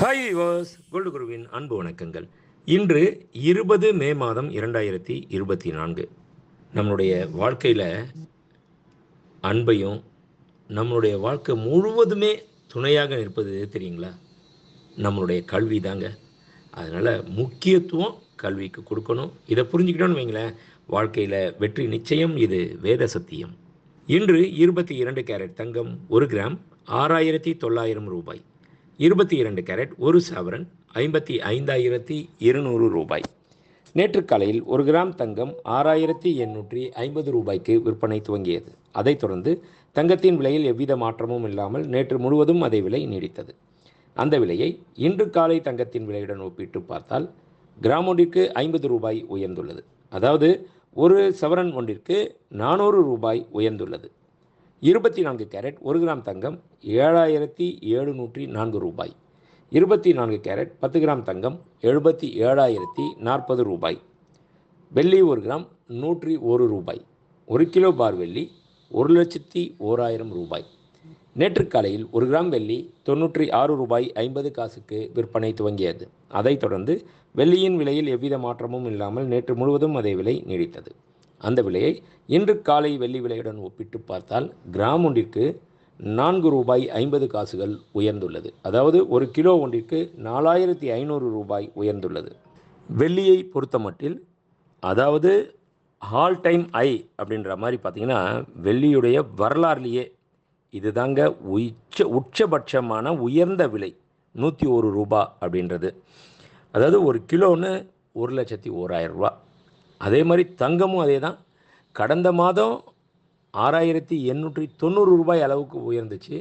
Hi viewers, gold குருவின் அன்பு வணக்கங்கள். இன்று 20 மே மாதம் 2024. நம்மளுடைய வாழ்க்கையில் அன்பையும் நம்மளுடைய வாழ்க்கை முழுவதுமே துணையாக நிற்பது தெரியுங்களா? நம்மளுடைய கல்வி தாங்க. அதனால் முக்கியத்துவம் கல்விக்கு கொடுக்கணும். இதை புரிஞ்சுக்கிட்டோன்னு வைங்களேன், வாழ்க்கையில் வெற்றி நிச்சயம். இது வேத சத்தியம். இன்று 22 கேரட் தங்கம் 1 கிராம் 6,900 ரூபாய். 22 கேரட் 1 சவரன் 55,200 ரூபாய். நேற்று காலையில் 1 கிராம் தங்கம் 6,850 ரூபாய்க்கு விற்பனை துவங்கியது. அதைத் தொடர்ந்து தங்கத்தின் விலையில் எவ்வித மாற்றமும் இல்லாமல் நேற்று முழுவதும் அதே விலை நீடித்தது. அந்த விலையை இன்று காலை தங்கத்தின் விலையுடன் ஒப்பிட்டு பார்த்தால் கிராம் ஒன்றிற்கு 50 ரூபாய் உயர்ந்துள்ளது. அதாவது ஒரு சவரன் ஒன்றிற்கு 400 ரூபாய் உயர்ந்துள்ளது. 24 கேரட் 1 கிராம் தங்கம் 7,704 ரூபாய். 24 கேரட் 10 கிராம் தங்கம் 77,040 ரூபாய். வெள்ளி 1 கிராம் 101 ரூபாய். 1 கிலோ பார் வெள்ளி 1,01,000 ரூபாய். நேற்று காலையில் 1 கிராம் வெள்ளி 96 ரூபாய் 50 காசுக்கு விற்பனை துவங்கியது. அதைத் தொடர்ந்து வெள்ளியின் விலையில் எவ்வித மாற்றமும் இல்லாமல் நேற்று முழுவதும் அதே விலை நீடித்தது. அந்த விலையை இன்று காலை வெள்ளி விலையுடன் ஒப்பிட்டு பார்த்தால் கிராம் ஒன்றிற்கு 4 ரூபாய் 50 காசுகள் உயர்ந்துள்ளது. அதாவது ஒரு கிலோ ஒன்றிற்கு 4,500 ரூபாய் உயர்ந்துள்ளது. வெள்ளியை பொறுத்தமட்டில், அதாவது ஆல் டைம் ஹை அப்படின்ற மாதிரி பார்த்திங்கன்னா, வெள்ளியுடைய வரலாறுலேயே இதுதாங்க உச்சபட்சமான உயர்ந்த விலை 101 ரூபா அப்படின்றது. அதாவது ஒரு கிலோன்னு 1,01,000 ரூபா. அதே மாதிரி தங்கமும் அதே தான். கடந்த மாதம் 6,890 ரூபாய் அளவுக்கு உயர்ந்துச்சு.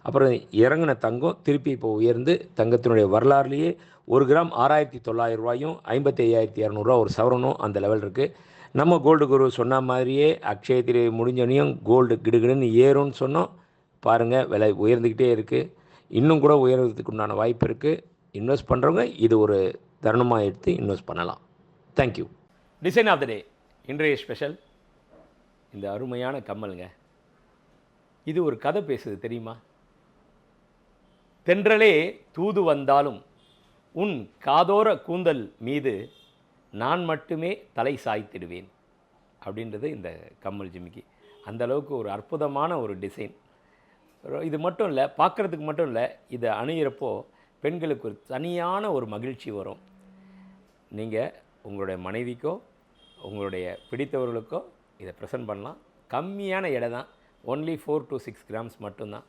அப்புறம் இறங்கின தங்கம் திருப்பி இப்போ உயர்ந்து தங்கத்தினுடைய வரலாறுலேயே 1 கிராம் 6,900 ரூபாயும் 55,200 ரூபா ஒரு சவரனும் அந்த லெவல் இருக்குது. நம்ம கோல்டு குரு சொன்ன மாதிரியே அக்ஷய திருதி முடிஞ்சோனையும் கோல்டு கிடுகிடுன்னு ஏறும்னு சொன்னோம். பாருங்கள், விலை உயர்ந்துக்கிட்டே இருக்குது. இன்னும் கூட உயர்றதுக்கு உண்டான வாய்ப்பு இருக்குது. இன்வெஸ்ட் பண்ணுறவங்க இது ஒரு தருணமாக எடுத்து இன்வெஸ்ட் பண்ணலாம். தேங்க்யூ. டிசைன் ஆஃப் த டே இன்றைய ஸ்பெஷல் இந்த அருமையான கம்மலுங்க. இது ஒரு கதை பேசுது தெரியுமா? தென்றலே தூது வந்தாலும் உன் காதோர கூந்தல் மீது நான் மட்டுமே தலை சாய்த்திடுவேன் அப்படின்றது இந்த கம்மல் ஜிமிக்கி. அந்த அளவுக்கு ஒரு அற்புதமான ஒரு டிசைன். இது மட்டும் இல்லை, பார்க்குறதுக்கு மட்டும் இல்லை, இதை அணியிறப்போ பெண்களுக்கு ஒரு தனியான ஒரு மகிழ்ச்சி வரும். நீங்கள் உங்களுடைய மனைவிக்கோ உங்களுடைய பிடித்தவர்களுக்கோ இதை ப்ரெசென்ட் பண்ணலாம். கம்மியான எடை தான், ஒன்லி 4 to 6 கிராம்ஸ் மட்டும்தான்.